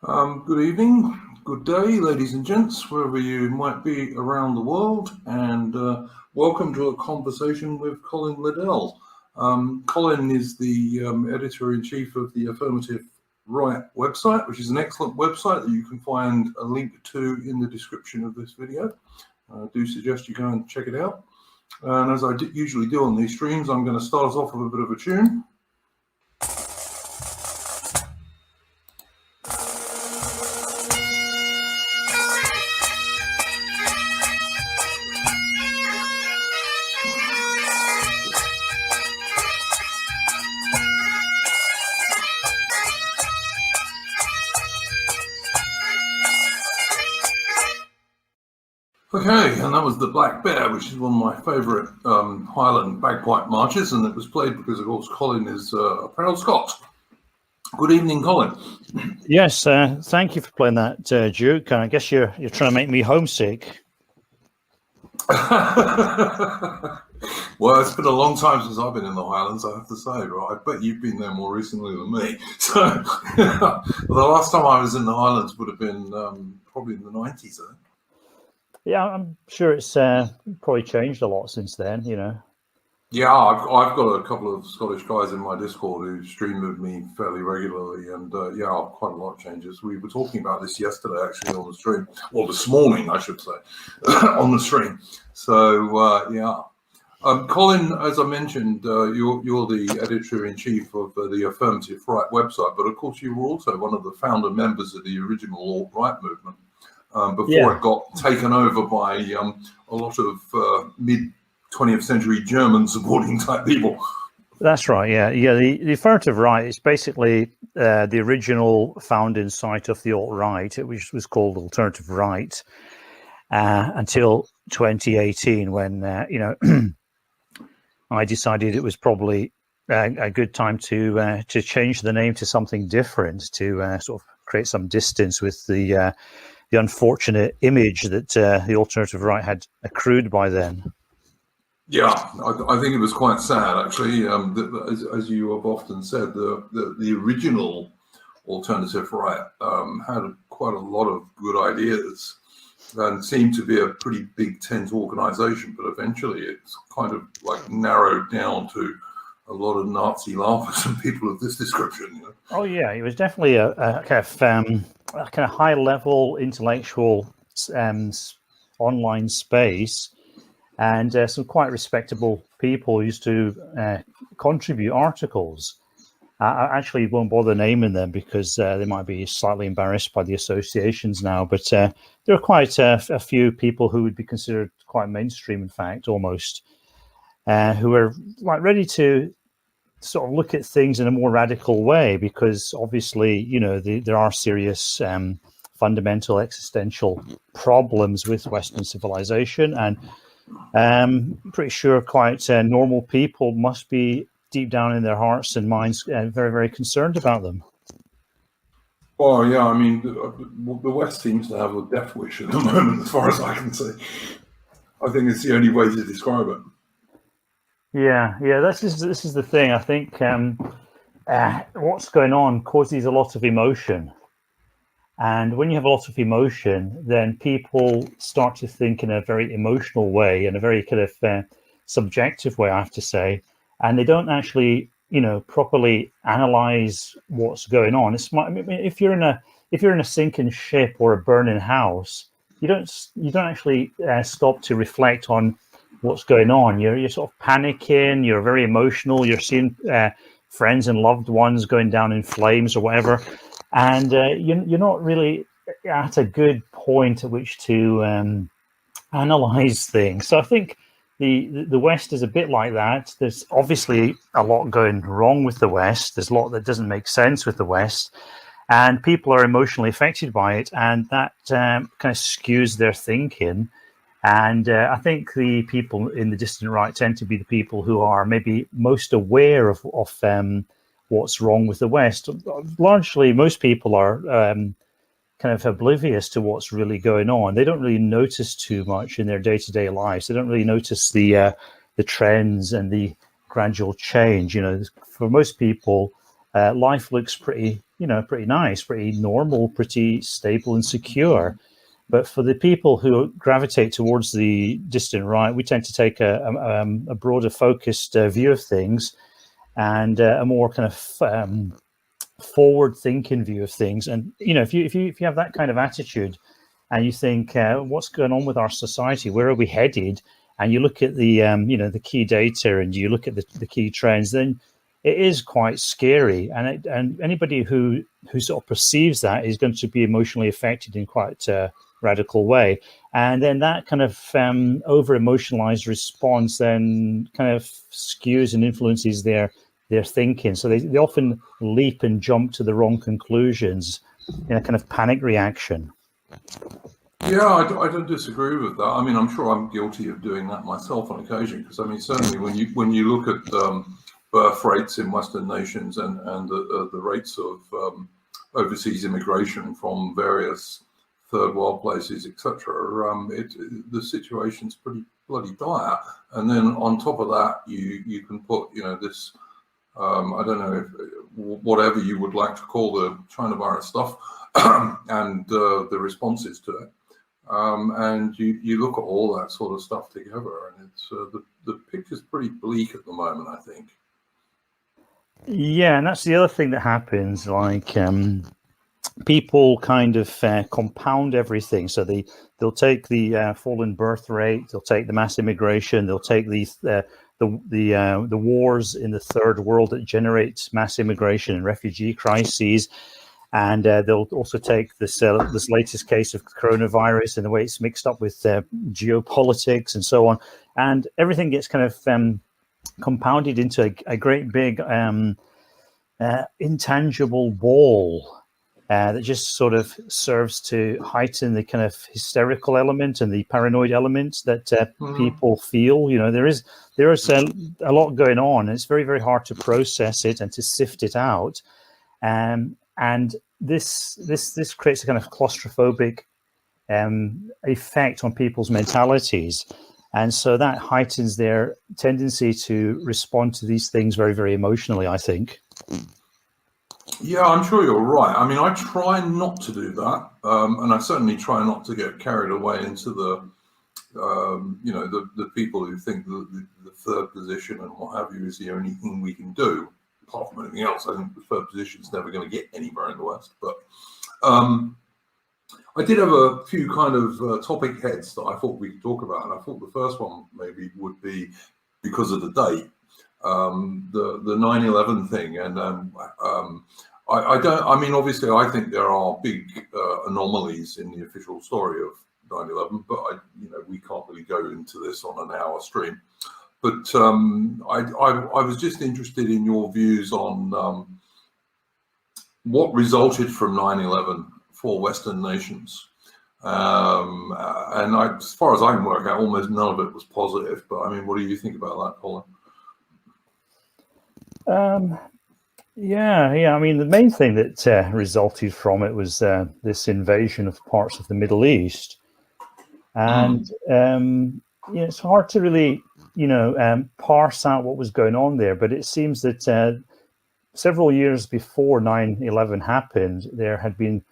Good evening, good day, ladies and gents, wherever you might be around the world, and welcome to a conversation with Colin Liddell. Colin is the editor-in-chief of the Affirmative Right website, which is an excellent website that you can find a link to in the description of this video. I do suggest you go and check it out. And as I usually do on these streams, I'm going to start us off with a bit of a tune. Okay, and that was the Black Bear, which is one of my favourite Highland bagpipe marches, and it was played because, of course, Colin is a proud Scot. Good evening, Colin. Yes, thank you for playing that, Duke. And I guess you're trying to make me homesick. Well, it's been a long time since I've been in the Highlands, I have to say, right? I bet you've been there more recently than me. So the last time I was in the Highlands would have been probably in the 90s, I think. Yeah, I'm sure it's probably changed a lot since then, you know. Yeah, I've got a couple of Scottish guys in my Discord who stream with me fairly regularly, and yeah, quite a lot of changes. We were talking about this yesterday, actually, on the stream, or this morning, I should say, on the stream. So yeah, Colin, as I mentioned, you're the editor-in-chief of the Affirmative Right website, but of course you were also one of the founder members of the original alt-right movement. Before it got taken over by a lot of mid-20th century German supporting type people. That's right, yeah. The Affirmative Right is basically the original founding site of the alt-right, which was called Alternative Right, until 2018 when, I decided it was probably a good time to change the name to something different, to sort of create some distance with the unfortunate image that the Alternative Right had accrued by then. Yeah, I think it was quite sad, actually. As you have often said, the original Alternative Right had quite a lot of good ideas and seemed to be a pretty big tent organisation, but eventually it's kind of like narrowed down to a lot of Nazi laughers and people of this description. You know? Oh yeah, it was definitely a kind of high-level intellectual online space, and some quite respectable people used to contribute articles. I actually won't bother naming them because they might be slightly embarrassed by the associations now, but there are quite a few people who would be considered quite mainstream, in fact, almost, who are like ready to sort of look at things in a more radical way, because obviously, you know, there are serious fundamental existential problems with Western civilization, and I'm pretty sure quite normal people must be deep down in their hearts and minds very, very concerned about them. Well, yeah, I mean, the West seems to have a death wish at the moment, as far as I can see. I think it's the only way to describe it. Yeah, this is the thing. I think what's going on causes a lot of emotion. And when you have a lot of emotion, then people start to think in a very emotional way, in a very kind of subjective way, I have to say. And they don't actually, properly analyze what's going on. If you're in a sinking ship or a burning house, you don't actually stop to reflect on what's going on. You're sort of panicking. You're very emotional. You're seeing friends and loved ones going down in flames or whatever, and you're not really at a good point at which to analyze things. So I think the West is a bit like that. There's obviously a lot going wrong with the West. There's a lot that doesn't make sense with the West, and people are emotionally affected by it, and that kind of skews their thinking. And I think the people in the dissident right tend to be the people who are maybe most aware of what's wrong with the West. Largely, most people are kind of oblivious to what's really going on. They don't really notice too much in their day-to-day lives. They don't really notice the trends and the gradual change. For most people, life looks pretty nice, pretty normal, pretty stable and secure. But for the people who gravitate towards the distant right, we tend to take a broader focused view of things, and a more kind of forward-thinking view of things. And if you have that kind of attitude, and you think, what's going on with our society? Where are we headed? And you look at the the key data, and you look at the key trends, then it is quite scary. And anybody who sort of perceives that is going to be emotionally affected in quite a radical way. And then that kind of over-emotionalized response then kind of skews and influences their thinking. So they often leap and jump to the wrong conclusions in a kind of panic reaction. Yeah, I don't disagree with that. I mean, I'm sure I'm guilty of doing that myself on occasion, because I mean, certainly when you look at birth rates in Western nations and the rates of overseas immigration from various third world places, etc., the situation's pretty bloody dire. And then on top of that, you can put this I don't know if whatever you would like to call the China virus stuff and the responses to it. And you look at all that sort of stuff together, and it's the picture's pretty bleak at the moment, I think. Yeah, and that's the other thing that happens. Like people kind of compound everything. So they'll take the fallen birth rate, they'll take the mass immigration, they'll take the wars in the third world that generate mass immigration and refugee crises. And they'll also take this latest case of coronavirus and the way it's mixed up with geopolitics and so on. And everything gets kind of compounded into a great big intangible ball that just sort of serves to heighten the kind of hysterical element and the paranoid element that people feel. There is a lot going on. It's very, very hard to process it and to sift it out. And this creates a kind of claustrophobic effect on people's mentalities. And so that heightens their tendency to respond to these things very, very emotionally, I think. Yeah, I'm sure you're right. I mean, I try not to do that. And I certainly try not to get carried away into the people who think the third position and what have you is the only thing we can do. Apart from anything else, I think the third position is never going to get anywhere in the West. But I did have a few kind of topic heads that I thought we could talk about, and I thought the first one maybe would be, because of the date, the 9/11 thing. And I don't. I mean, obviously, I think there are big anomalies in the official story of 9/11, but we can't really go into this on an hour stream. But I was just interested in your views on what resulted from 9/11 for Western nations. And as far as I can work out, almost none of it was positive. But I mean, what do you think about that, Colin? Yeah. I mean, the main thing that resulted from it was this invasion of parts of the Middle East. And it's hard to really parse out what was going on there, but it seems that several years before 9/11 happened, there had been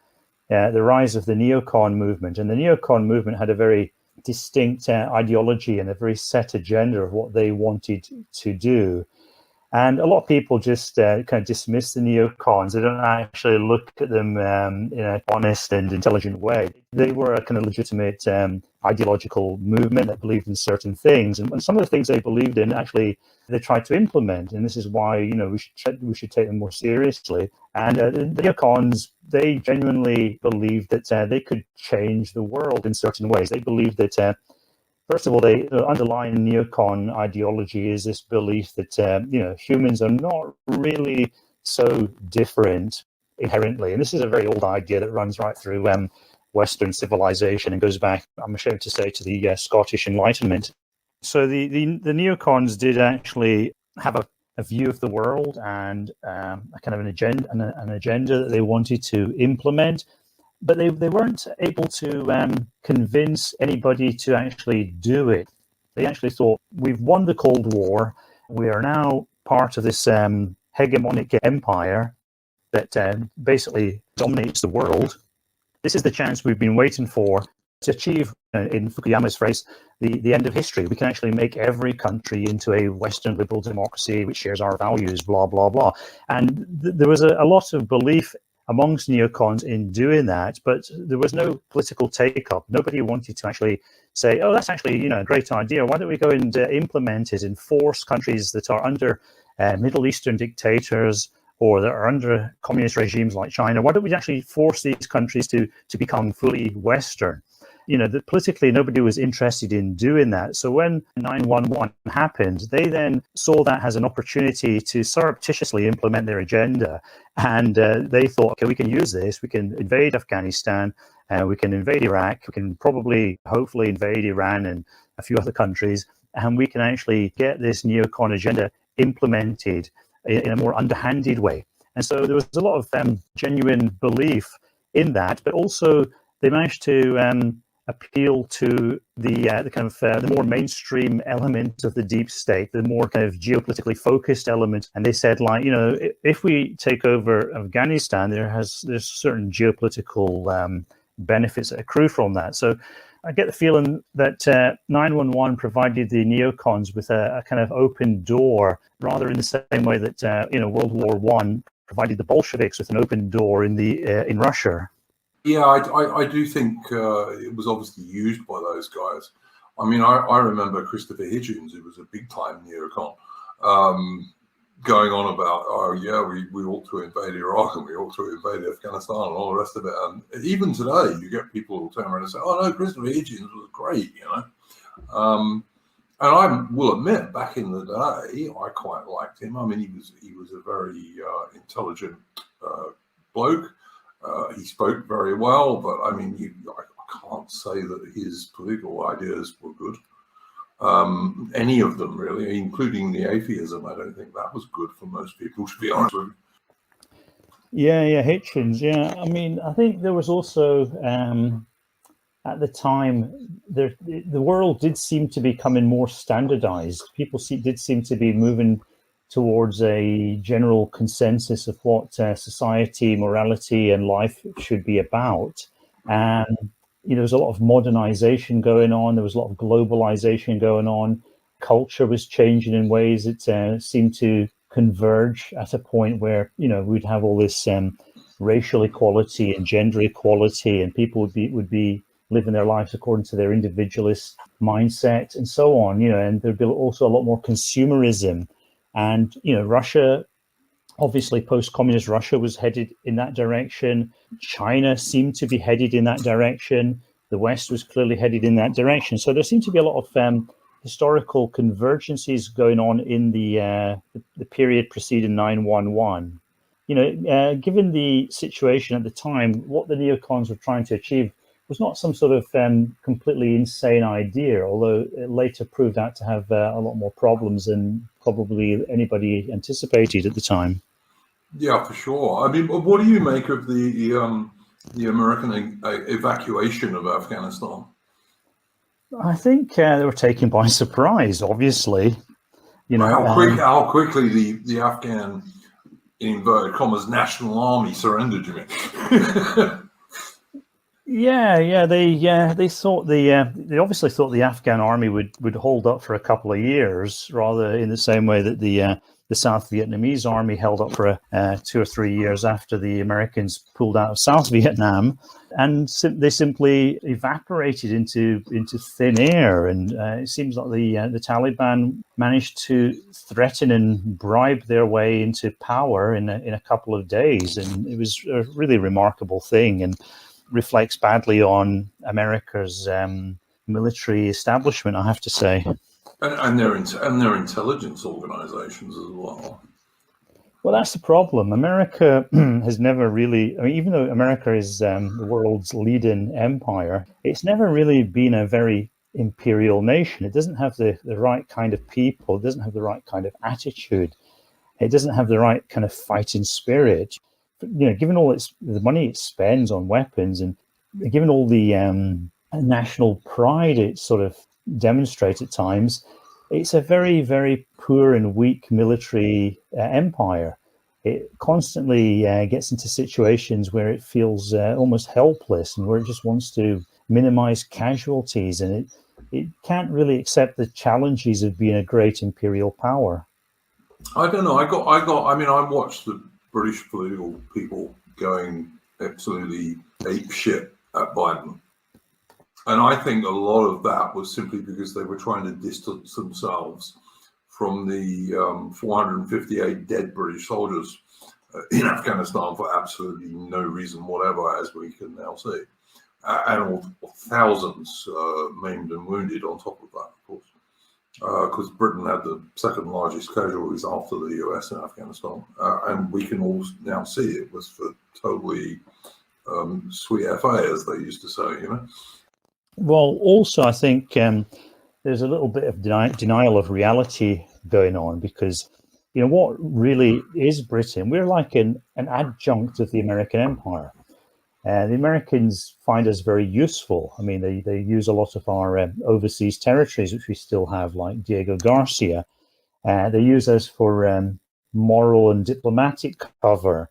the rise of the Neocon movement, and the Neocon movement had a very distinct ideology and a very set agenda of what they wanted to do. And a lot of people just kind of dismiss the neocons. They don't actually look at them in an honest and intelligent way. They were a kind of legitimate ideological movement that believed in certain things. And some of the things they believed in, actually, they tried to implement. And this is why, we should take them more seriously. And the neocons, they genuinely believed that they could change the world in certain ways. They believed that first of all, the underlying neocon ideology is this belief that humans are not really so different inherently, and this is a very old idea that runs right through Western civilization and goes back, I'm ashamed to say, to the Scottish Enlightenment. So the neocons did actually have a view of the world and a kind of an agenda that they wanted to implement. But they weren't able to convince anybody to actually do it. They actually thought, we've won the Cold War. We are now part of this hegemonic empire that basically dominates the world. This is the chance we've been waiting for to achieve, in Fukuyama's phrase, the end of history. We can actually make every country into a Western liberal democracy which shares our values, blah, blah, blah. And there was a lot of belief amongst neocons in doing that, but there was no political take-up. Nobody wanted to actually say, oh, that's actually a great idea. Why don't we go and implement it and force countries that are under Middle Eastern dictators or that are under communist regimes like China, why don't we actually force these countries to become fully Western? Politically, nobody was interested in doing that. So when 9/11 happened, they then saw that as an opportunity to surreptitiously implement their agenda. And they thought, okay, we can use this. We can invade Afghanistan. We can invade Iraq. We can hopefully invade Iran and a few other countries. And we can actually get this neocon agenda implemented in a more underhanded way. And so there was a lot of genuine belief in that, but also they managed to appeal to the kind of the more mainstream element of the deep state, the more kind of geopolitically focused element. And they said, like, if we take over Afghanistan, there's certain geopolitical benefits that accrue from that. So I get the feeling that 9/11 provided the neocons with a kind of open door, rather in the same way that World War I provided the Bolsheviks with an open door in Russia. Yeah, I do think it was obviously used by those guys. I mean, I remember Christopher Hitchens, who was a big-time neocon, going on about, oh, yeah, we ought to invade Iraq and we ought to invade Afghanistan and all the rest of it. And even today, you get people who turn around and say, oh, no, Christopher Hitchens was great, And I will admit, back in the day, I quite liked him. I mean, he was a very intelligent bloke. He spoke very well, but I mean, I can't say that his political ideas were good. Any of them, really, including the atheism. I don't think that was good for most people, to be honest with you. Yeah, Hitchens. Yeah, I mean, I think there was also at the time the world did seem to be becoming more standardized. People did seem to be moving towards a general consensus of what society, morality, and life should be about. And there was a lot of modernization going on. There was a lot of globalization going on. Culture was changing in ways that seemed to converge at a point where we'd have all this racial equality and gender equality, and people would be living their lives according to their individualist mindset and so on. And there'd be also a lot more consumerism. And, Russia, obviously post-communist Russia was headed in that direction. China seemed to be headed in that direction. The West was clearly headed in that direction. So there seemed to be a lot of historical convergences going on in the period preceding 9/11. Given the situation at the time, what the neocons were trying to achieve was not some sort of completely insane idea, although it later proved out to have a lot more problems than probably anybody anticipated at the time. Yeah, for sure. I mean, what do you make of the American evacuation of Afghanistan? I think they were taken by surprise, obviously. How quickly the Afghan, in inverted commas, national army surrendered, you mean? Yeah. They thought they obviously thought the Afghan army would hold up for a couple of years, rather in the same way that the South Vietnamese army held up for 2 or 3 years after the Americans pulled out of South Vietnam, and they simply evaporated into thin air. And it seems like the Taliban managed to threaten and bribe their way into power in a couple of days, and it was a really remarkable thing, and reflects badly on America's military establishment, I have to say. And their intelligence organizations as well. Well, that's the problem. America has never really, even though America is the world's leading empire, it's never really been a very imperial nation. It doesn't have the right kind of people. It doesn't have the right kind of attitude. It doesn't have the right kind of fighting spirit. Given all the money it spends on weapons, and given all the national pride it sort of demonstrates at times, it's a very, very poor and weak military empire. it constantly gets into situations where it feels almost helpless and where it just wants to minimize casualties, and it can't really accept the challenges of being a great imperial power. I don't know. I mean, I watched the British political people going absolutely ape shit at Biden. And I think a lot of that was simply because they were trying to distance themselves from the 458 dead British soldiers in Afghanistan for absolutely no reason whatever, as we can now see. And thousands maimed and wounded on top of that, of course. Because Britain had the second largest casualties after the US in Afghanistan. And we can all now see it was for totally sweet FA, as they used to say, you know. Well, also, I think there's a little bit of denial of reality going on, because, you know, what really is Britain? We're like an adjunct of the American empire. The Americans find us very useful. I mean, they use a lot of our overseas territories, which we still have, like Diego Garcia. They use us for moral and diplomatic cover.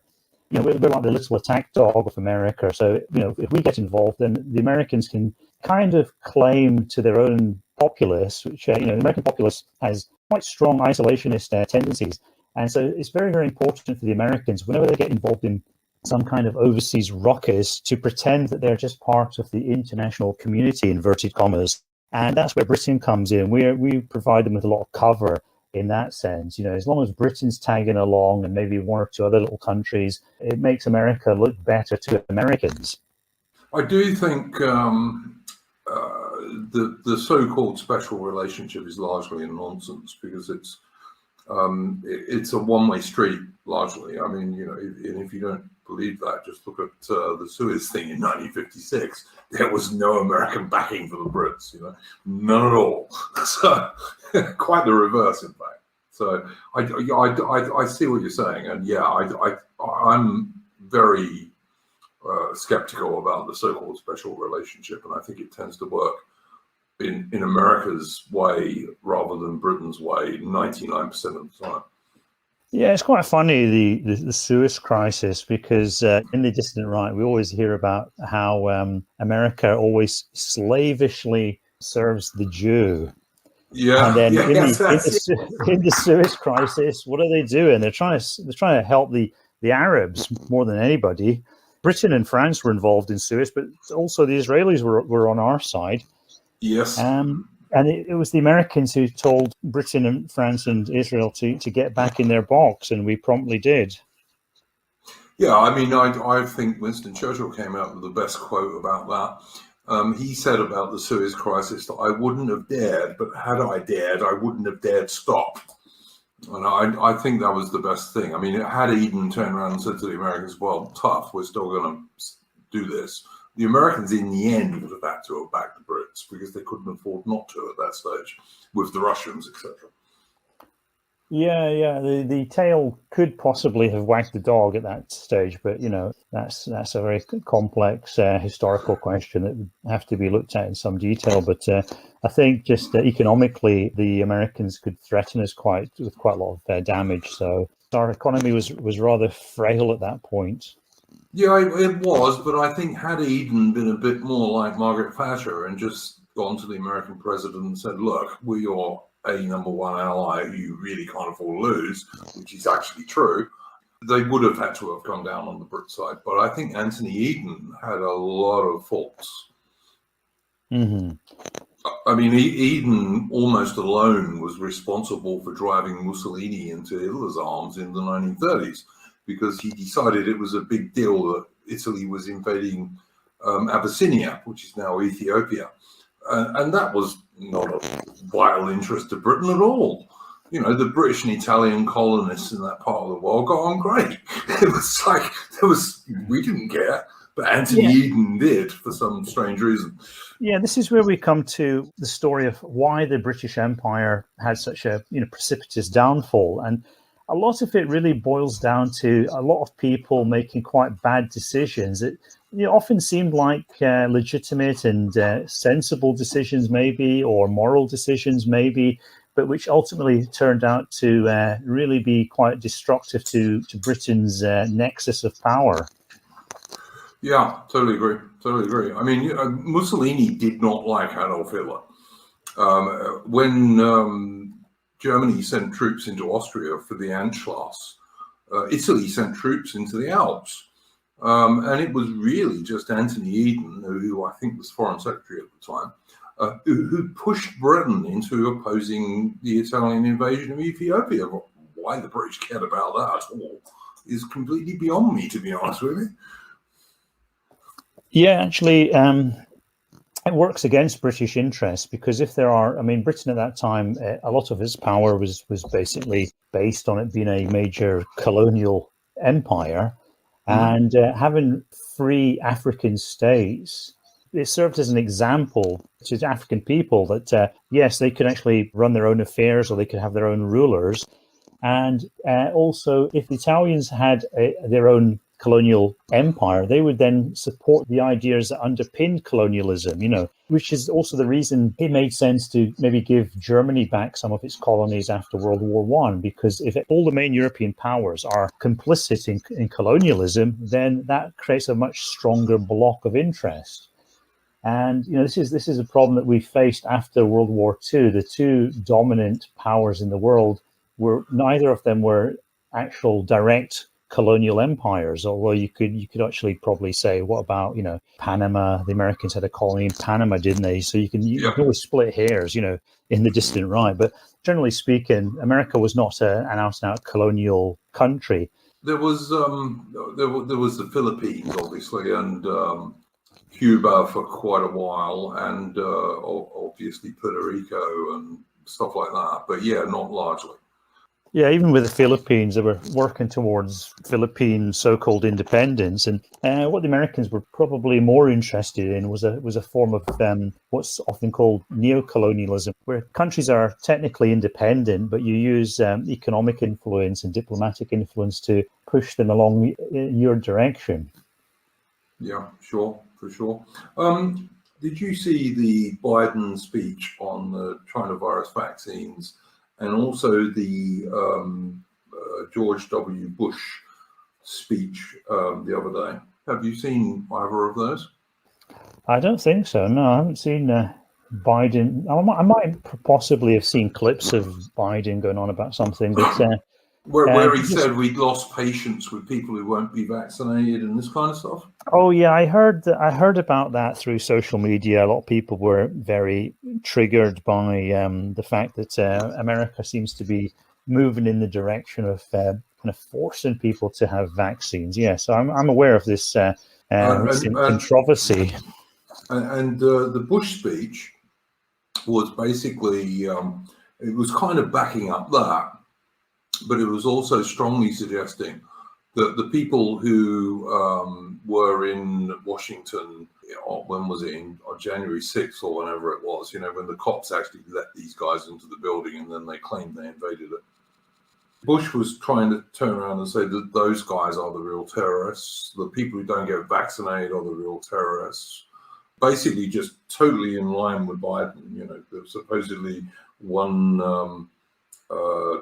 You know, we're like the little attack dog of America. So, you know, if we get involved, then the Americans can kind of claim to their own populace, which, you know, the American populace has quite strong isolationist tendencies. And so it's very, very important for the Americans, whenever they get involved in some kind of overseas ruckus, to pretend that they're just part of the international community, inverted commas. And that's where Britain comes in. We provide them with a lot of cover in that sense. You know, as long as Britain's tagging along and maybe one or two other little countries, it makes America look better to Americans. I do think the so-called special relationship is largely a nonsense, because it's a one-way street largely. I mean, you know, and if you don't believe that, just look at the Suez thing in 1956. There was no American backing for the Brits, you know, none at all. So quite the reverse, in fact. So I see what you're saying, and yeah, I'm very skeptical about the so-called special relationship, and I think it tends to work in America's way rather than Britain's way 99% of the time. Yeah, it's quite funny, the Suez crisis, because in the Dissident Right, we always hear about how America always slavishly serves the Jew. Yeah, and then in yes, the Suez crisis, what are they doing? They're trying to help the Arabs more than anybody. Britain and France were involved in Suez, but also the Israelis were on our side. Yes. And it was the Americans who told Britain and France and Israel to get back in their box, and we promptly did. Yeah, I mean, I think Winston Churchill came out with the best quote about that. He said about the Suez crisis that I wouldn't have dared, but had I dared, I wouldn't have dared stop. And I think that was the best thing. I mean, had Eden turned around and said to the Americans, well, tough, we're still going to do this, the Americans in the end would have had to have backed the Brits, because they couldn't afford not to at that stage with the Russians, etc. Yeah. The tail could possibly have wagged the dog at that stage, but, you know, that's a very complex historical question that would have to be looked at in some detail. But I think just economically, the Americans could threaten us with quite a lot of damage. So our economy was rather frail at that point. Yeah, it was, but I think had Eden been a bit more like Margaret Thatcher and just gone to the American president and said, look, we're your number one ally who you really can't afford to lose, which is actually true, they would have had to have come down on the Brit side. But I think Anthony Eden had a lot of faults. Mm-hmm. I mean, Eden almost alone was responsible for driving Mussolini into Hitler's arms in the 1930s, because he decided it was a big deal that Italy was invading Abyssinia, which is now Ethiopia. And that was not a vital interest to Britain at all. You know, the British and Italian colonists in that part of the world got on great. It was like, we didn't care, but Anthony Eden did for some strange reason. Yeah, this is where we come to the story of why the British Empire had such a precipitous downfall. And a lot of it really boils down to a lot of people making quite bad decisions. It often seemed like legitimate and sensible decisions, maybe, or moral decisions, maybe, but which ultimately turned out to really be quite destructive to Britain's nexus of power. Yeah, totally agree. I mean, Mussolini did not like Adolf Hitler. When Germany sent troops into Austria for the Anschluss, Italy sent troops into the Alps. And it was really just Anthony Eden, who I think was Foreign Secretary at the time, who pushed Britain into opposing the Italian invasion of Ethiopia. Why the British cared about that at all is completely beyond me, to be honest with you. Yeah, actually, it works against British interests, because if there are, I mean, Britain at that time, a lot of its power was basically based on it being a major colonial empire, and having free African states, it served as an example to the African people that, yes, they could actually run their own affairs, or they could have their own rulers. And also, if the Italians had their own colonial empire, they would then support the ideas that underpinned colonialism, which is also the reason it made sense to maybe give Germany back some of its colonies after World War I, because if all the main European powers are complicit in colonialism, then that creates a much stronger block of interest. And this is a problem that we faced after World War II. The two dominant powers in the world neither of them were actual direct colonial empires, although you could actually probably say, what about Panama? The Americans had a colony in Panama, didn't they? So you can always split hairs, in the distant right. But generally speaking, America was not an out-and-out colonial country. There was the Philippines, obviously, and Cuba for quite a while, and obviously Puerto Rico and stuff like that. But yeah, not largely. Yeah, even with the Philippines, they were working towards Philippine so-called independence, and what the Americans were probably more interested in was a form of what's often called neocolonialism, where countries are technically independent, but you use economic influence and diplomatic influence to push them along your direction. Yeah, sure, for sure. Did you see the Biden speech on the China virus vaccines? And also the George W. Bush speech the other day. Have you seen either of those? I don't think so. No, I haven't seen Biden. I might possibly have seen clips of Biden going on about something, but where he said we'd lost patience with people who won't be vaccinated and this kind of stuff. Oh yeah, I heard about that through social media. A lot of people were very triggered by the fact that America seems to be moving in the direction of kind of forcing people to have vaccines. Yeah, so I'm aware of this recent controversy. And the Bush speech was basically it was kind of backing up that, but it was also strongly suggesting that the people who were in Washington, when was it, on January 6th or whenever it was, when the cops actually let these guys into the building and then they claimed they invaded it. Bush was trying to turn around and say that those guys are the real terrorists. The people who don't get vaccinated are the real terrorists. Basically just totally in line with Biden. There's supposedly one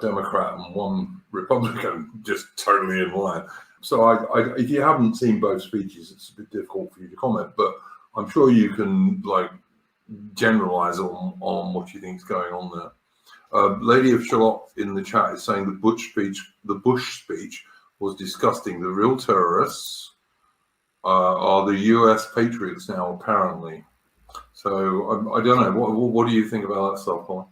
Democrat and one Republican just totally in line. So if you haven't seen both speeches, it's a bit difficult for you to comment, but I'm sure you can generalize on what you think is going on there. Lady of Shalott in the chat is saying the Bush speech was disgusting. The real terrorists are the US patriots now, apparently. So I don't know. What do you think about that stuff, Colin?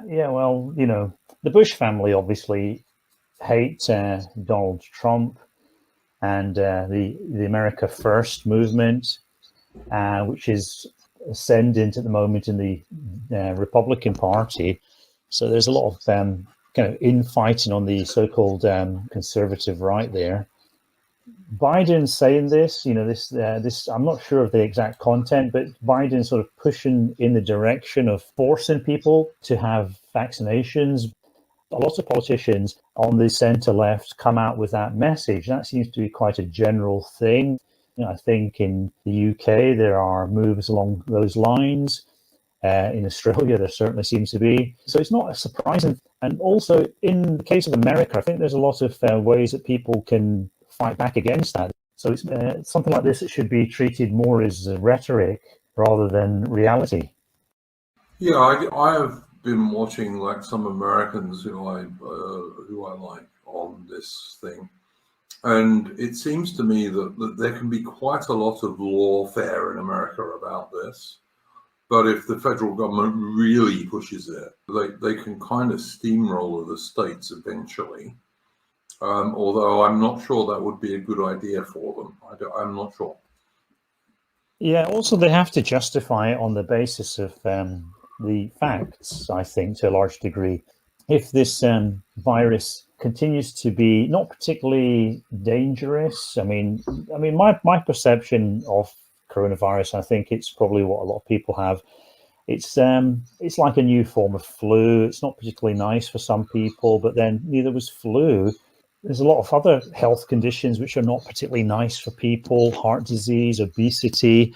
Yeah, well, the Bush family obviously hate Donald Trump and the America First movement, which is ascendant at the moment in the Republican Party. So there's a lot of kind of infighting on the so-called conservative right there. Biden saying this, this I'm not sure of the exact content, but Biden sort of pushing in the direction of forcing people to have vaccinations. A lot of politicians on the centre-left come out with that message. That seems to be quite a general thing. I think in the UK there are moves along those lines. In Australia, there certainly seems to be. So it's not surprising. And also, in the case of America, I think there's a lot of ways that people can fight back against that. So it's something like this, it should be treated more as rhetoric rather than reality. Yeah, I have been watching like some Americans who I like on this thing, and it seems to me that there can be quite a lot of lawfare in America about this. But if the federal government really pushes it, they can kind of steamroller the states eventually. Although I'm not sure that would be a good idea for them. I'm not sure. Yeah, also they have to justify it on the basis of the facts, I think, to a large degree. If this virus continues to be not particularly dangerous, I mean, my perception of coronavirus, I think it's probably what a lot of people have. It's like a new form of flu. It's not particularly nice for some people, but then neither was flu. There's a lot of other health conditions which are not particularly nice for people, heart disease, obesity.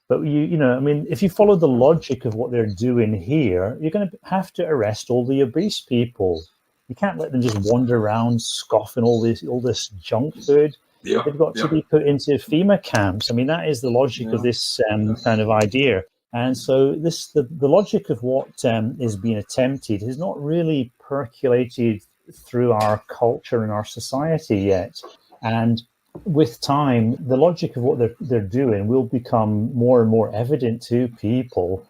But if you follow the logic of what they're doing here, you're going to have to arrest all the obese people. You can't let them just wander around scoffing all this junk food. Yeah, they've got to be put into FEMA camps. I mean, that is the logic of this kind of idea. And so the logic of what is being attempted has not really percolated through our culture and our society yet. And with time, the logic of what they're doing will become more and more evident to people.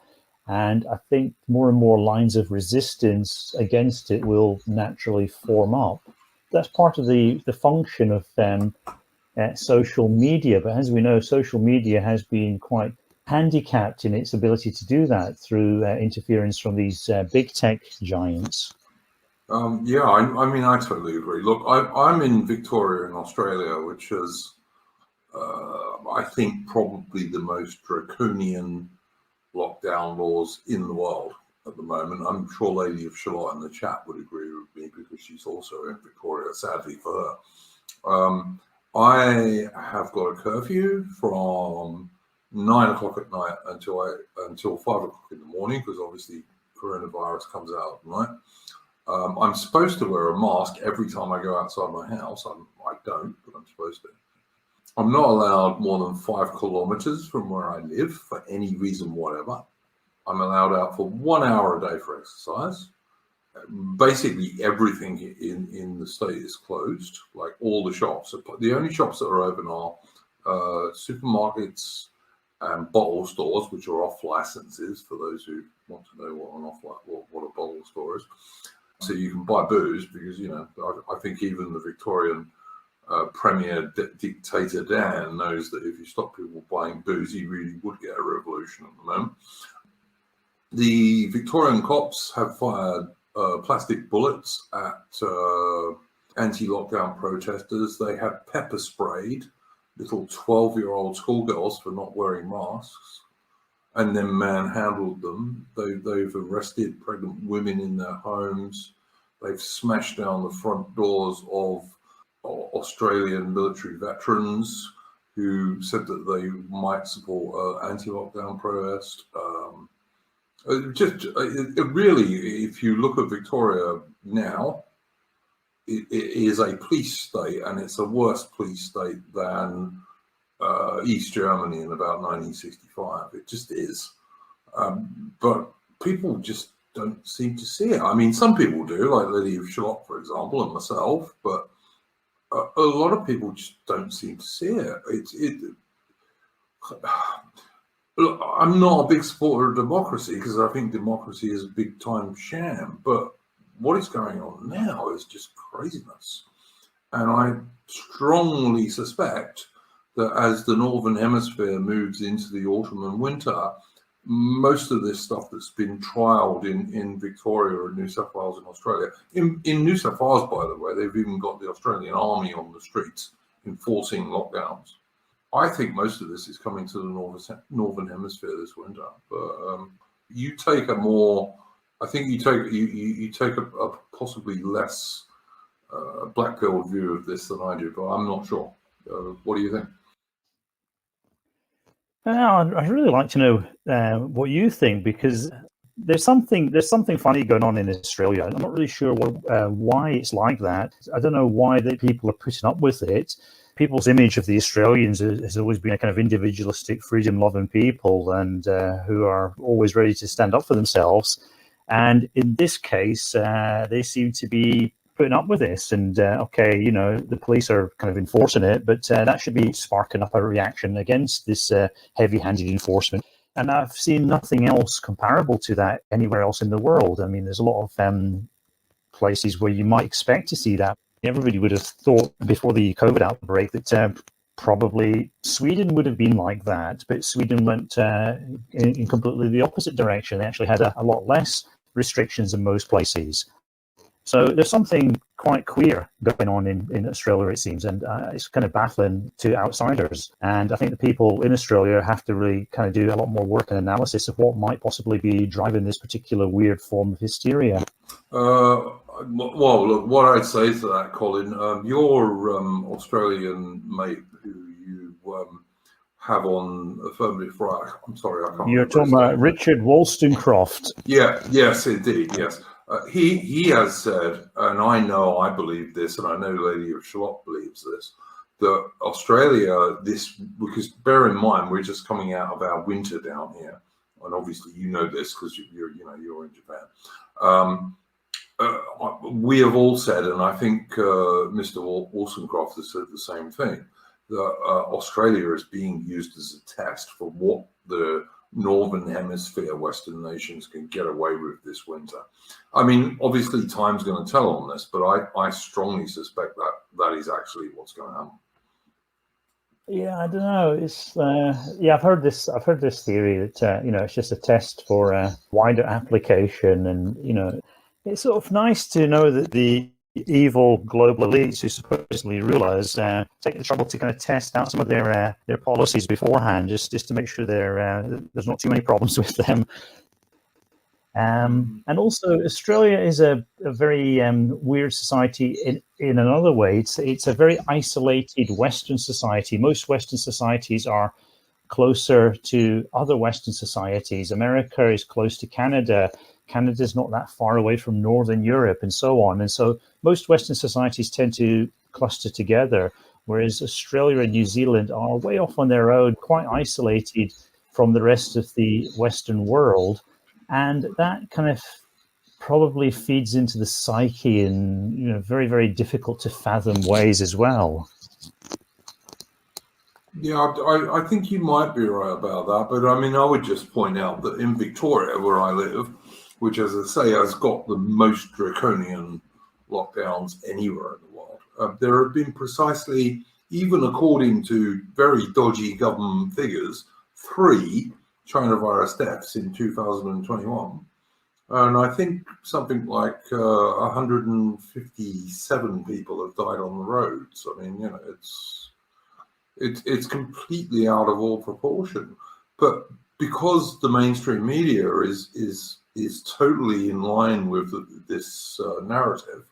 And I think more and more lines of resistance against it will naturally form up. That's part of the function of social media. But as we know, social media has been quite handicapped in its ability to do that through interference from these big tech giants. I totally agree. Look, I'm in Victoria in Australia, which is, I think, probably the most draconian lockdown laws in the world at the moment. I'm sure Lady of Shalott in the chat would agree with me because she's also in Victoria, sadly for her. I have got a curfew from 9 o'clock at night until 5 o'clock in the morning, because obviously coronavirus comes out at night. I'm supposed to wear a mask every time I go outside my house. I don't, but I'm supposed to. I'm not allowed more than 5 kilometers from where I live for any reason whatever. I'm allowed out for 1 hour a day for exercise. Basically everything in the state is closed, like all the shops. The only shops that are open are supermarkets and bottle stores, which are off licenses for those who want to know what a bottle store is. So you can buy booze because, I think even the Victorian Premier dictator Dan knows that if you stop people buying booze, he really would get a revolution at the moment. The Victorian cops have fired plastic bullets at anti-lockdown protesters. They have pepper sprayed little 12-year-old schoolgirls for not wearing masks and then manhandled them. They've arrested pregnant women in their homes. They've smashed down the front doors of Australian military veterans who said that they might support anti-lockdown protest. Really, if you look at Victoria now, it is a police state, and it's a worse police state than East Germany in about 1965. It just is. But people just don't seem to see it. I mean, some people do, like Lady of Shalott, for example, and myself, but a lot of people just don't seem to see it. Look, I'm not a big supporter of democracy because I think democracy is a big time sham, but what is going on now is just craziness. And I strongly suspect that as the Northern Hemisphere moves into the autumn and winter, most of this stuff that's been trialled in Victoria and New South Wales and Australia, in New South Wales, by the way, they've even got the Australian Army on the streets enforcing lockdowns. I think most of this is coming to the Northern Hemisphere this winter. But you take a possibly less black-pilled view of this than I do, but I'm not sure. What do you think? I'd really like to know what you think, because there's something funny going on in Australia. I'm not really sure why it's like that. I don't know why the people are putting up with it. People's image of the Australians has always been a kind of individualistic, freedom-loving people, and who are always ready to stand up for themselves. And in this case, they seem to be putting up with this. And okay, you know, the police are kind of enforcing it, but that should be sparking up a reaction against this heavy-handed enforcement. And I've seen nothing else comparable to that anywhere else in the world. I mean, there's a lot of places where you might expect to see that. Everybody would have thought before the COVID outbreak that probably Sweden would have been like that, but Sweden went in completely the opposite direction. They actually had a lot less restrictions in most places. So there's something quite queer going on in Australia, it seems, and it's kind of baffling to outsiders. And I think the people in Australia have to really kind of do a lot more work and analysis of what might possibly be driving this particular weird form of hysteria. Well, look, what I'd say to that, Colin, your Australian mate who you have on Affirmative Right, I'm sorry, I can't. You're talking about Richard Wollstonecroft. Yeah, yes, indeed, yes. He has said, and I believe this, and I know Lady of Shalott believes this, that Australia, because bear in mind, we're just coming out of our winter down here, and obviously you know this because you're in Japan. We have all said, and I think Mr. Wollstonecraft has said the same thing, that Australia is being used as a test for what the Northern Hemisphere Western nations can get away with this winter. I mean, obviously time's going to tell on this, but I strongly suspect that is actually what's going to happen. Yeah, I don't know. It's I've heard this theory that it's just a test for wider application, and it's sort of nice to know that the evil global elites who supposedly rule take the trouble to kind of test out some of their policies beforehand, just to make sure there's not too many problems with them. And also, Australia is a very weird society in another way. It's a very isolated Western society. Most Western societies are closer to other Western societies. America is close to Canada. Canada's not that far away from Northern Europe, and so on. And so most Western societies tend to cluster together, whereas Australia and New Zealand are way off on their own, quite isolated from the rest of the Western world. And that kind of probably feeds into the psyche in very, very difficult to fathom ways as well. Yeah, I think you might be right about that. But I mean, I would just point out that in Victoria, where I live, which, as I say, has got the most draconian lockdowns anywhere in the world, there have been precisely, even according to very dodgy government figures, 3 China virus deaths in 2021. And I think something like 157 people have died on the roads. I mean, it's completely out of all proportion. But because the mainstream media is totally in line with this narrative,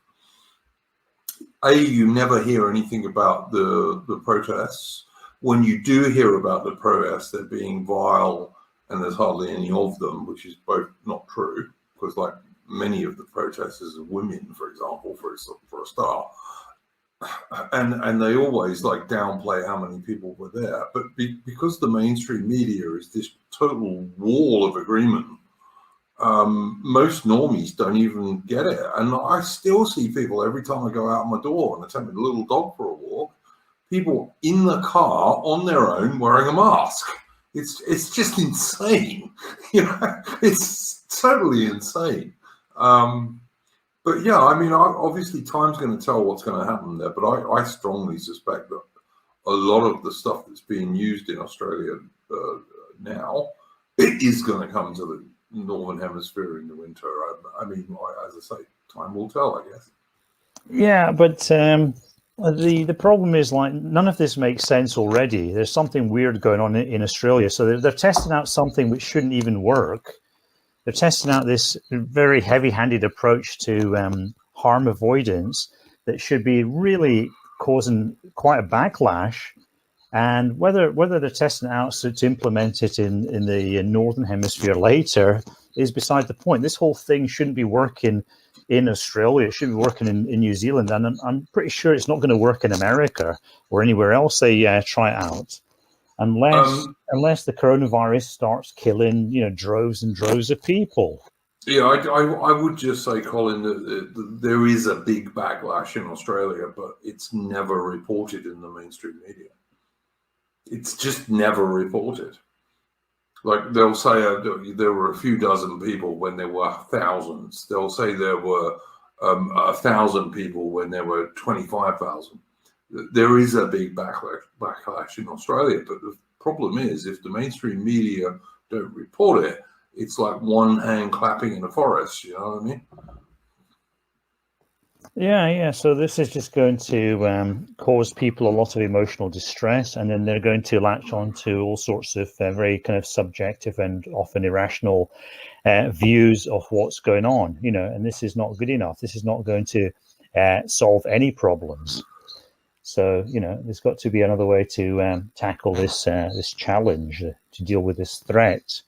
you never hear anything about the protests. When you do hear about the protests, they're being vile, and there's hardly any of them, which is both not true, because like many of the protesters are women, for example, for a start, and they always like downplay how many people were there. But because the mainstream media is this total wall of agreement, most normies don't even get it. And I still see people every time I go out my door and I take my little dog for a walk, people in the car on their own wearing a mask. It's just insane. It's totally insane. But yeah, I mean, obviously time's going to tell what's going to happen there, but I strongly suspect that a lot of the stuff that's being used in Australia now, it is going to come to the Northern Hemisphere in the winter. I mean, as I say, time will tell, I guess. Yeah, but the problem is, like, none of this makes sense already. There's something weird going on in Australia. So they're testing out something which shouldn't even work. They're testing out this very heavy-handed approach to harm avoidance that should be really causing quite a backlash. And whether they're testing it out to implement it in the Northern Hemisphere later, is beside the point. This whole thing shouldn't be working in Australia. It should be working in New Zealand, and I'm pretty sure it's not going to work in America or anywhere else they try it out, unless the coronavirus starts killing, droves and droves of people. Yeah, I would just say, Colin, that there is a big backlash in Australia, but it's never reported in the mainstream media. It's just never reported. Like, they'll say there were a few dozen people when there were thousands. They'll say there were 1,000 people when there were 25,000. There is a big backlash in Australia, but the problem is, if the mainstream media don't report it, it's like one hand clapping in a forest, you know what I mean? Yeah. So this is just going to cause people a lot of emotional distress, and then they're going to latch on to all sorts of very kind of subjective and often irrational views of what's going on, and this is not good enough. This is not going to solve any problems. So, there's got to be another way to tackle this challenge, to deal with this threat.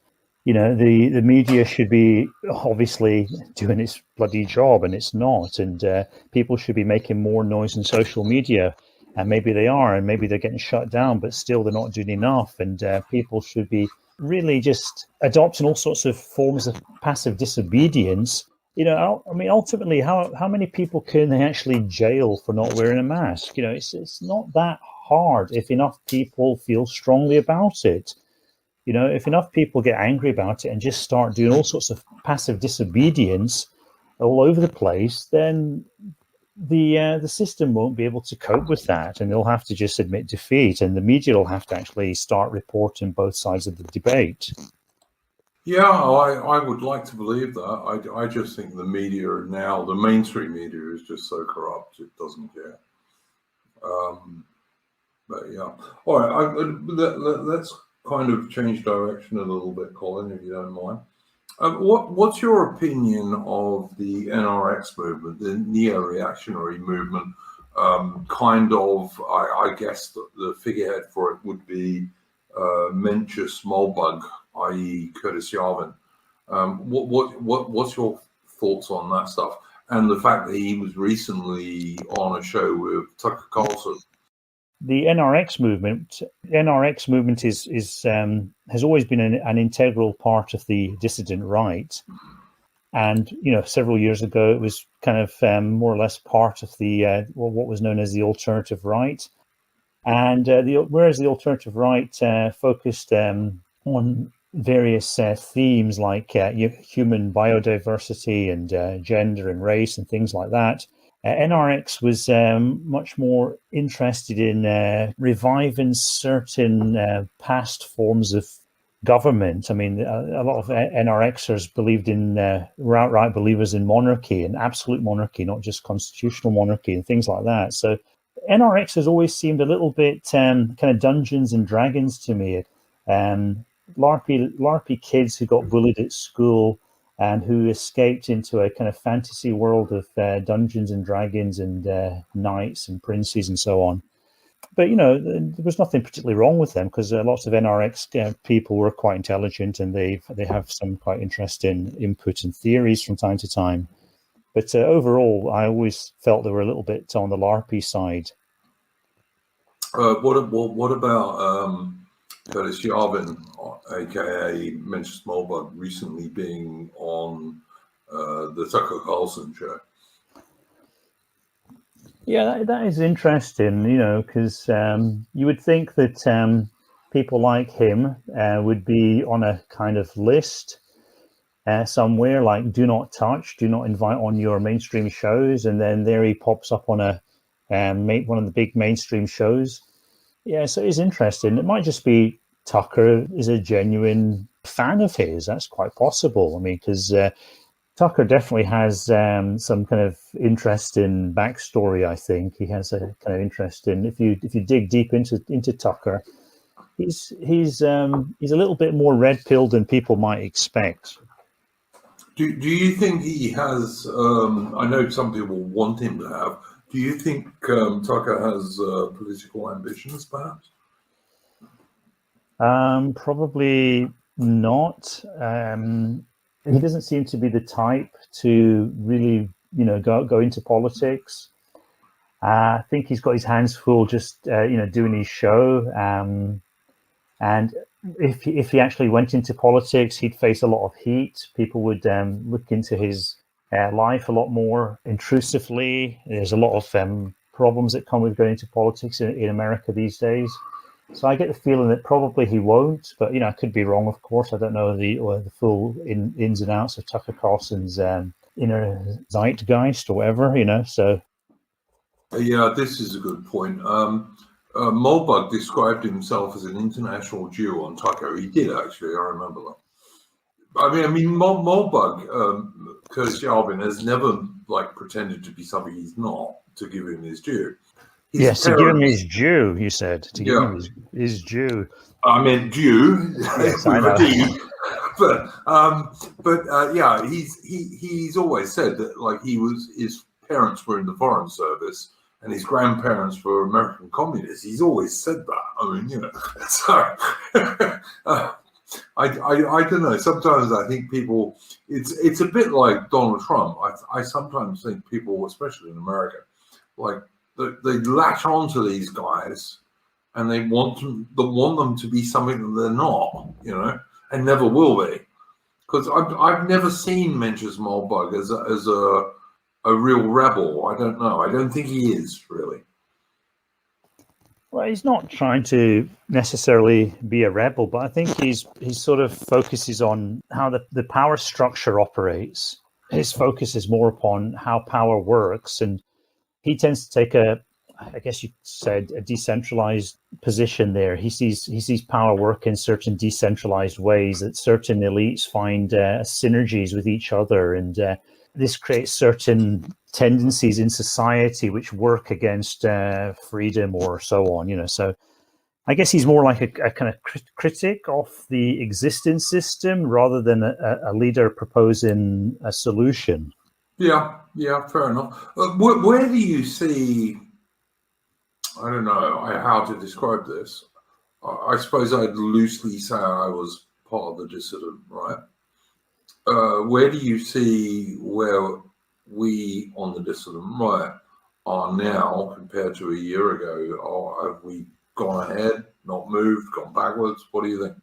The media should be obviously doing its bloody job, and it's not. And people should be making more noise on social media, and maybe they are, and maybe they're getting shut down, but still they're not doing enough. And people should be really just adopting all sorts of forms of passive disobedience. Ultimately, how many people can they actually jail for not wearing a mask? It's not that hard if enough people feel strongly about it. If enough people get angry about it and just start doing all sorts of passive disobedience all over the place, then the system won't be able to cope with that, and they'll have to just admit defeat, and the media will have to actually start reporting both sides of the debate. Yeah, I would like to believe that. I just think the media now, the mainstream media, is just so corrupt, it doesn't care. But yeah. All right, let's kind of change direction a little bit, Colin, if you don't mind. What's your opinion of the NRX movement, the neo-reactionary movement? I guess the figurehead for it would be Mencius Smallbug, i.e. Curtis Yarvin. What's your thoughts on that stuff? And the fact that he was recently on a show with Tucker Carlson. The NRX movement has always been an integral part of the dissident right, and several years ago it was kind of more or less part of the what was known as the alternative right, and whereas the alternative right focused on various themes like human biodiversity and gender and race and things like that. NRX was much more interested in reviving certain past forms of government. I mean, a lot of NRXers believed in, were outright believers in monarchy, and absolute monarchy, not just constitutional monarchy and things like that. So NRX has always seemed a little bit kind of Dungeons and Dragons to me. LARPy kids who got bullied at school and who escaped into a kind of fantasy world of Dungeons and Dragons and knights and princes and so on. But, there was nothing particularly wrong with them, because lots of NRX people were quite intelligent, and they have some quite interesting input and theories from time to time. But overall, I always felt they were a little bit on the LARPy side. What about Curtis Yarvin, aka Mencius Smallbug, recently being on the Tucker Carlson show? Yeah, that is interesting, because you would think that people like him would be on a kind of list somewhere, like do not touch, do not invite on your mainstream shows, and then there he pops up on one of the big mainstream shows. Yeah, so it's interesting. It might just be Tucker is a genuine fan of his. That's quite possible. I mean, because Tucker definitely has some kind of interesting backstory. I think he has a kind of interesting. If you dig deep into Tucker, he's a little bit more red-pilled than people might expect. Do you think he has? I know some people want him to have. Do you think Tucker has political ambitions, perhaps? Probably not. he doesn't seem to be the type to really, go into politics. I think he's got his hands full just, doing his show. And if he actually went into politics, he'd face a lot of heat. People would look into his life a lot more intrusively. There's a lot of problems that come with going into politics in America these days. So I get the feeling that probably he won't, but I could be wrong. Of course, I don't know the full ins and outs of Tucker Carlson's inner zeitgeist or whatever. So yeah, this is a good point. Molbug described himself as an international Jew on Tucker. He did actually. I remember that. I mean, Molbug, Curtis Yarvin, has never pretended to be something he's not. To give him his due. Yes, to give him his due, you said. To give him his due. I meant due. Yes, I know. But yeah, he's always said that his parents were in the Foreign Service and his grandparents were American communists. He's always said that. I mean, so I don't know. Sometimes I think people, it's a bit like Donald Trump. I sometimes think people, especially in America, they latch onto these guys and they want them to be something that they're not, and never will be. Because I've never seen Mencius Moldbug as a real rebel. I don't know. I don't think he is really. Well, he's not trying to necessarily be a rebel, but I think he sort of focuses on how the power structure operates. His focus is more upon how power works, and he tends to take I guess you said, a decentralized position there. He sees power work in certain decentralized ways, that certain elites find synergies with each other, and this creates certain tendencies in society which work against freedom or so on. So I guess he's more like a kind of critic of the existing system rather than a leader proposing a solution. Yeah, fair enough. Where do you see, I don't know how to describe this. I suppose I'd loosely say I was part of the Dissident Right. Where do you see where we on the Dissident Right are now compared to a year ago? Or have we gone ahead, not moved, gone backwards? What do you think?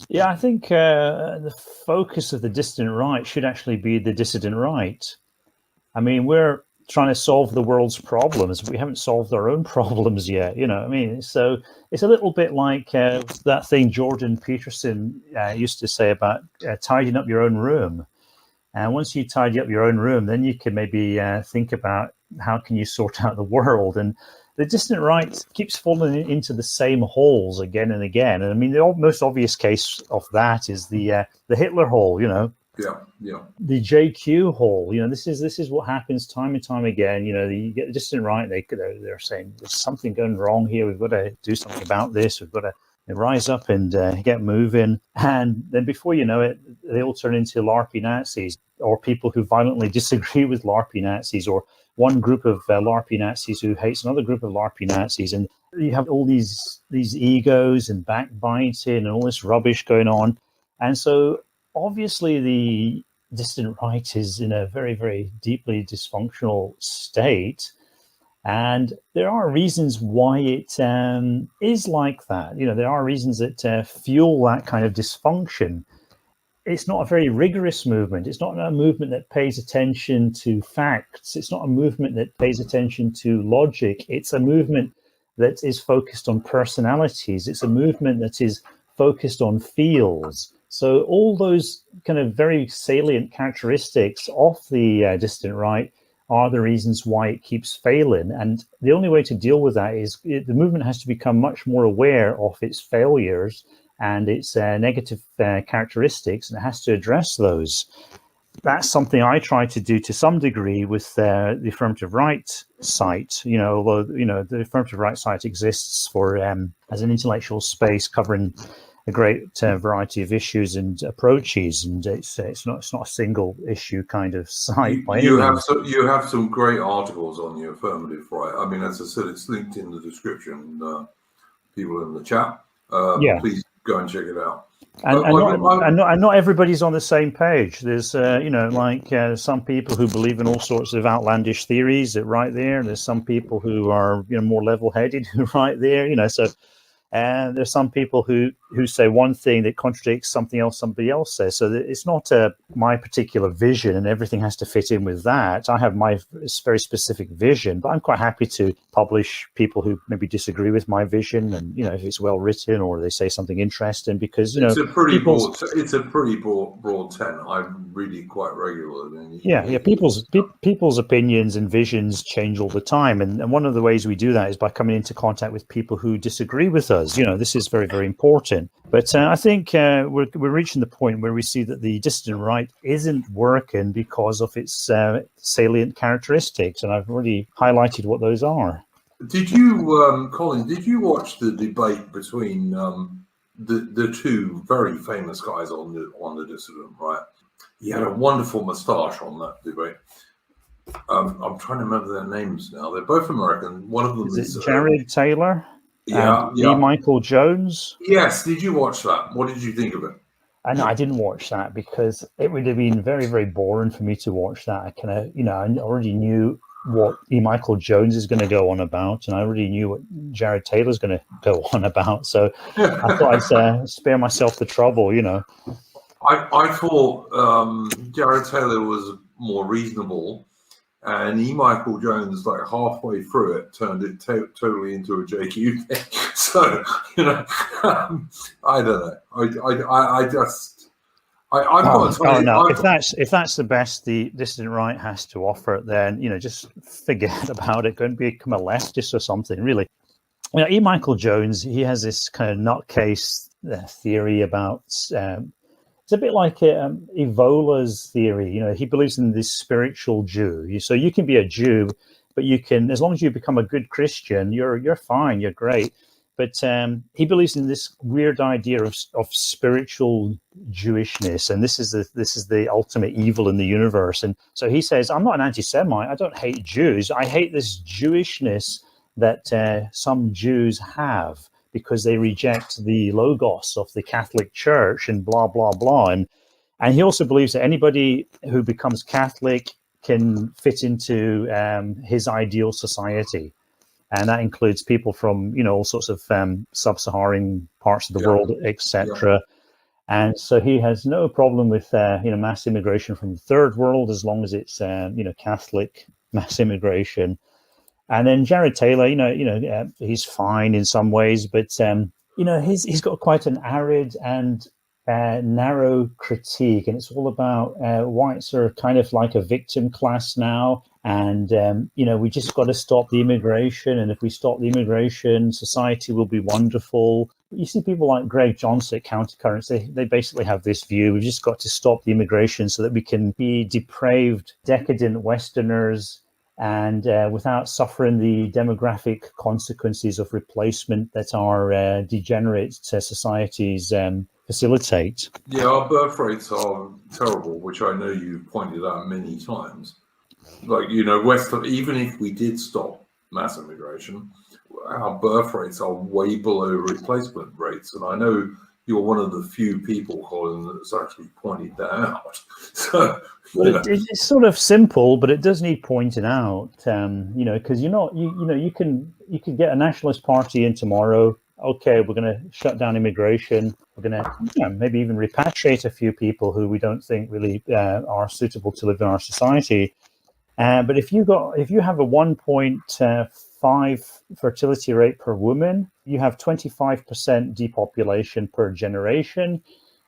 Yeah, I think the focus of the Dissident Right should actually be the Dissident Right. I mean, we're trying to solve the world's problems. We haven't solved our own problems yet, so it's a little bit like that thing Jordan Peterson used to say about tidying up your own room. And once you tidy up your own room, then you can maybe think about how can you sort out the world. And the Dissident Right keeps falling into the same holes again and again. And I mean, the most obvious case of that is the Hitler hole, Yeah. The JQ hole, this is what happens time and time again. You get the Dissident Right, they're saying there's something going wrong here. We've got to do something about this. We've got to rise up and get moving. And then before you know it, they all turn into LARPy Nazis, or people who violently disagree with LARPy Nazis, or one group of LARPy Nazis who hates another group of LARPy Nazis. And you have all these egos and backbiting and all this rubbish going on. And so obviously the Dissident Right is in a very, very deeply dysfunctional state. And there are reasons why it is like that. There are reasons that fuel that kind of dysfunction. It's not a very rigorous movement. It's not a movement that pays attention to facts. It's not a movement that pays attention to logic. It's a movement that is focused on personalities. It's a movement that is focused on feels. So all those kind of very salient characteristics of the Dissident Right are the reasons why it keeps failing. And the only way to deal with that is the movement has to become much more aware of its failures and its negative characteristics, and it has to address those. That's something I try to do to some degree with the Affirmative Right site. Although the Affirmative Right site exists for as an intellectual space covering a great variety of issues and approaches, and it's not a single issue kind of site. You have some great articles on the Affirmative Right. I mean, as I said, it's linked in the description. People in the chat, please go and check it out. And not everybody's on the same page. There's, some people who believe in all sorts of outlandish theories that right there. There's some people who are, more level-headed who right there, so. And there's some people who say one thing that contradicts something else somebody else says. So it's not my particular vision and everything has to fit in with that. I have my very specific vision, but I'm quite happy to publish people who maybe disagree with my vision, and if it's well written or they say something interesting, because it's a pretty broad tent. I read it quite regularly. People's opinions and visions change all the time, and one of the ways we do that is by coming into contact with people who disagree with us. This is very, very important. But I think we're reaching the point where we see that the dissident right isn't working because of its salient characteristics, and I've already highlighted what those are. Did you, Colin? Did you watch the debate between the two very famous guys on the dissident right? He had a wonderful moustache on that debate. I'm trying to remember their names now. They're both American. One of them is Jared Taylor. Yeah. Michael Jones. Yes. Did you watch that? What did you think of it? No, I didn't watch that because it would have been very, very boring for me to watch that. I I already knew what Michael Jones is going to go on about, and I already knew what Jared Taylor's going to go on about. So I thought I'd spare myself the trouble, I thought Jared Taylor was more reasonable, and Michael Jones, like halfway through it, turned it totally into a JQ thing. So, I don't know. I've got to tell you. If that's the best the dissident right has to offer, then just forget about it. Go and become a leftist or something. Really, Michael Jones, he has this kind of nutcase theory about. It's a bit like Evola's theory. He believes in this spiritual Jew. So you can be a Jew, but you can, as long as you become a good Christian, you're fine, you're great. But he believes in this weird idea of spiritual Jewishness, and this is the ultimate evil in the universe. And so he says, I'm not an anti-Semite. I don't hate Jews. I hate this Jewishness that some Jews have, because they reject the logos of the Catholic Church and blah, blah, blah. And he also believes that anybody who becomes Catholic can fit into his ideal society. And that includes people from, all sorts of sub-Saharan parts of the world, etc. Yeah. And so he has no problem with, mass immigration from the third world, as long as it's, Catholic mass immigration. And then Jared Taylor, he's fine in some ways, but he's got quite an arid and narrow critique, and it's all about whites are kind of like a victim class now, and we just got to stop the immigration, and if we stop the immigration, society will be wonderful. You see people like Greg Johnson at Countercurrents, they basically have this view: we've just got to stop the immigration so that we can be depraved, decadent Westerners, and without suffering the demographic consequences of replacement that our degenerate societies facilitate. Yeah, our birth rates are terrible, which I know you've pointed out many times. Like, even if we did stop mass immigration, our birth rates are way below replacement rates. And I know you're one of the few people, Colin, that's actually pointed that out. So, it's sort of simple, but it does need pointing out, because you can get a nationalist party in tomorrow. Okay, we're going to shut down immigration. We're going to maybe even repatriate a few people who we don't think really are suitable to live in our society. But if you have a 1.5 fertility rate per woman, you have 25% depopulation per generation.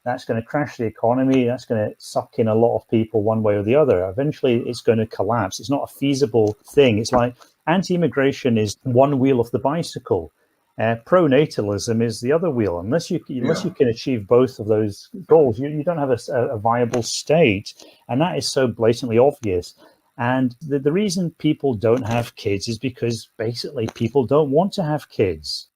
That's going to crash the economy. That's going to suck in a lot of people one way or the other. Eventually, it's going to collapse. It's not a feasible thing. It's like anti-immigration is one wheel of the bicycle. Pronatalism is the other wheel. Unless you can achieve both of those goals, you don't have a viable state. And that is so blatantly obvious. And the reason people don't have kids is because basically people don't want to have kids.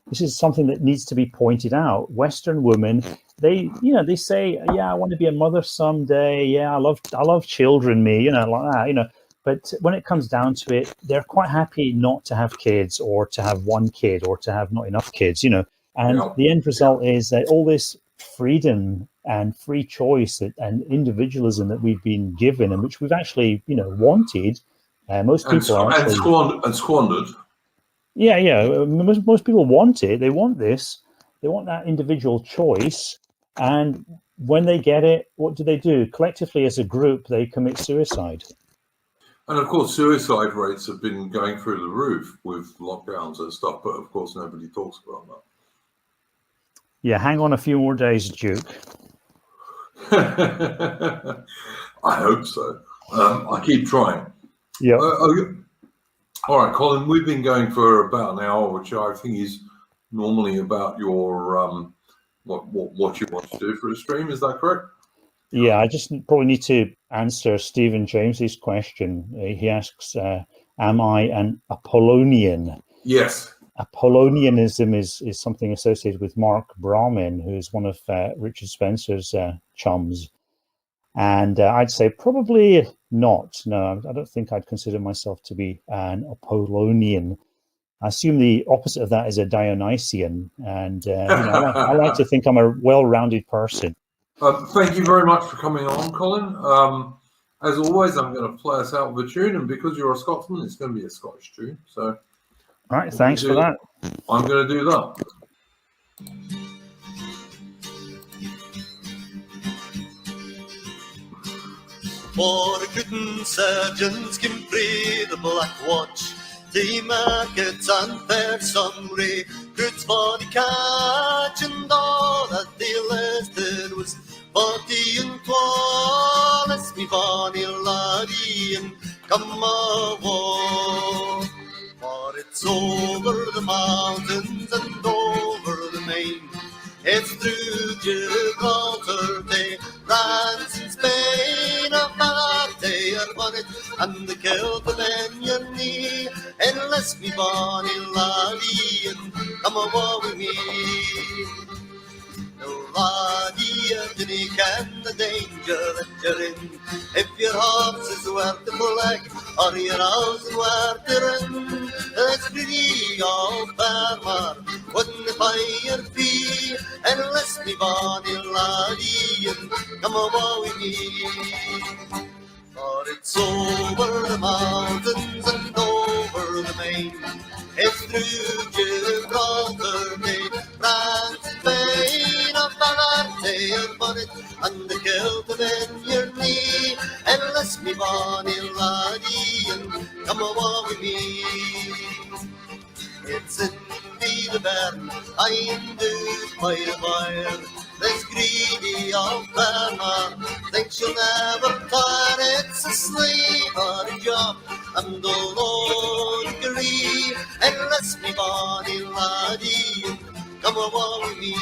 This is something that needs to be pointed out. Western women, they say, yeah, I want to be a mother someday. Yeah, I love children, like that, But when it comes down to it, they're quite happy not to have kids, or to have one kid, or to have not enough kids. And the end result is that all this freedom and free choice and individualism that we've been given, and which we've actually, wanted, most people are actually squandered. Yeah. Most people want it. They want this. They want that individual choice. And when they get it, what do? Collectively, as a group, they commit suicide. And of course, suicide rates have been going through the roof with lockdowns and stuff. But of course, nobody talks about that. Yeah, hang on a few more days, Duke. I hope so. I keep trying. Yeah. All right, Colin, we've been going for about an hour, which I think is normally about your what you want to do for a stream. Is that correct? Yeah, I just probably need to answer Stephen James's question. He asks, am I an Apollonian? Yes. Apollonianism is something associated with Mark Brahmin, who's one of Richard Spencer's chums. And I'd say probably not. No, I don't think I'd consider myself to be an Apollonian. I assume the opposite of that is a Dionysian. And I like to think I'm a well-rounded person. Thank you very much for coming on, Colin. As always, I'm going to play us out with a tune. And because you're a Scotsman, it's going to be a Scottish tune. So. All right, thanks for that. I'm going to do that. Twa Recruiting Sergeants can pray the Black Watch, the markets and fair summary, recruits for the catch, and all that they listed was 40 and 12. Let's me bonny laddie and come away. For it's over the mountains and over the main, it's through Gibraltar, they France and Spain, a bad day are bonnet, and the kilt of men your knee, unless me bonny laddie and come away with me. No laddie, you dinna ken the danger that you're in, if your horse is worth the flag, or your house is worth the run. That's pretty old farmer wouldn't buy your fee, unless me bonny laddie and come away with me. For it's over the mountains and over the main, it's through Gibraltar, they France and Spain, a banner day your bonnet, and the kilt of in your knee, unless me bonny laddie and come away with me. It's indeed a burn, I induced by the fire, this greedy old farmer thinks you'll never tire. It's a slave or a job, and the Lord agree, unless me bonny laddie come away with me.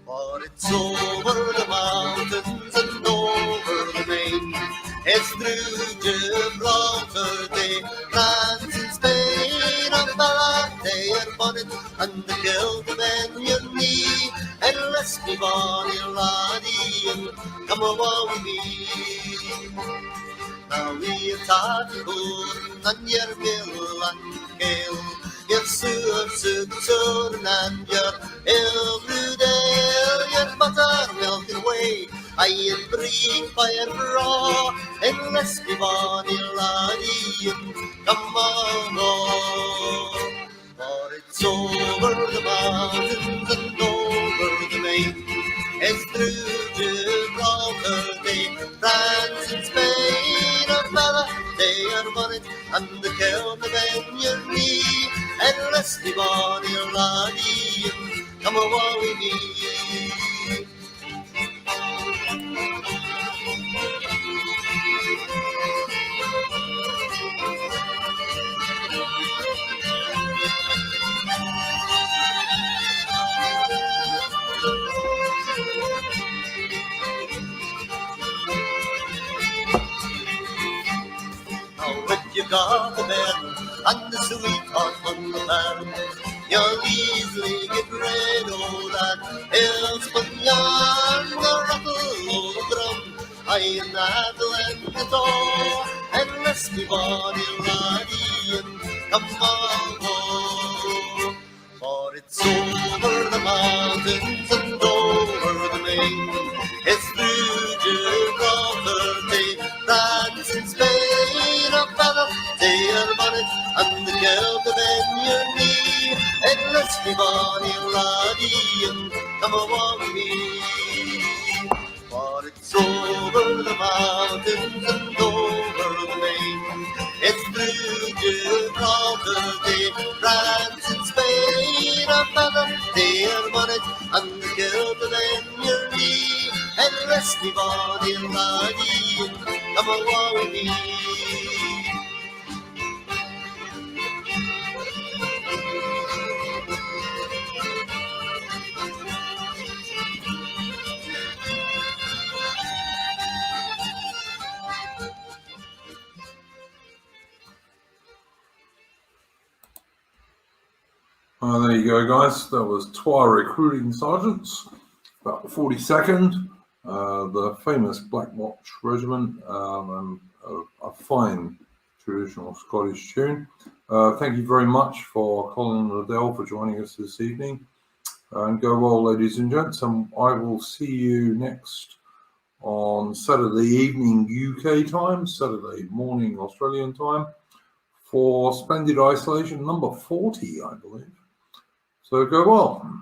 For it's over the mountains and over the main, it's through Gibraltar, they France and Spain, a ballad they are bonnet, and the kilt of men your knee, unless me bonny laddie and come away with me. Now we are talking and your mill and kale, your Suez and your Ilbrudale, your buttermilk and whey, I am bring fire raw, unless me bonny laddie and come on. For it's over the mountains and over the main, it's through Gibraltar, they France and Spain, a fella, they are bonnet, and the kilt of in your knee, unless me bonny laddie come away with me. Now if you got the bed and the sweetheart on the farm, you'll easily get rid of that ill-spun yarn, the rattle of the drum, I am not letting it all, unless me bonny laddie and come on home. For it's over the mountains and over the main. It's through Gibraltar, France and Spain, a feather, your bonnet, and the kilt in your knee. And let's me bonny laddie, and come along with me. For it's over the mountains and over the main. It's through Gibraltar, France and Spain, a feather, your bonnet, and the kilt in your knee. And rest me body and laddie, and come along with me. There you go, guys. That was Twa Recruiting Sergeants, about the 42nd, the famous Black Watch Regiment, and a fine traditional Scottish tune. Thank you very much for Colin Liddell for joining us this evening. And go well, ladies and gents, and I will see you next on Saturday evening UK time, Saturday morning Australian time, for Splendid Isolation number 40, I believe. So go well.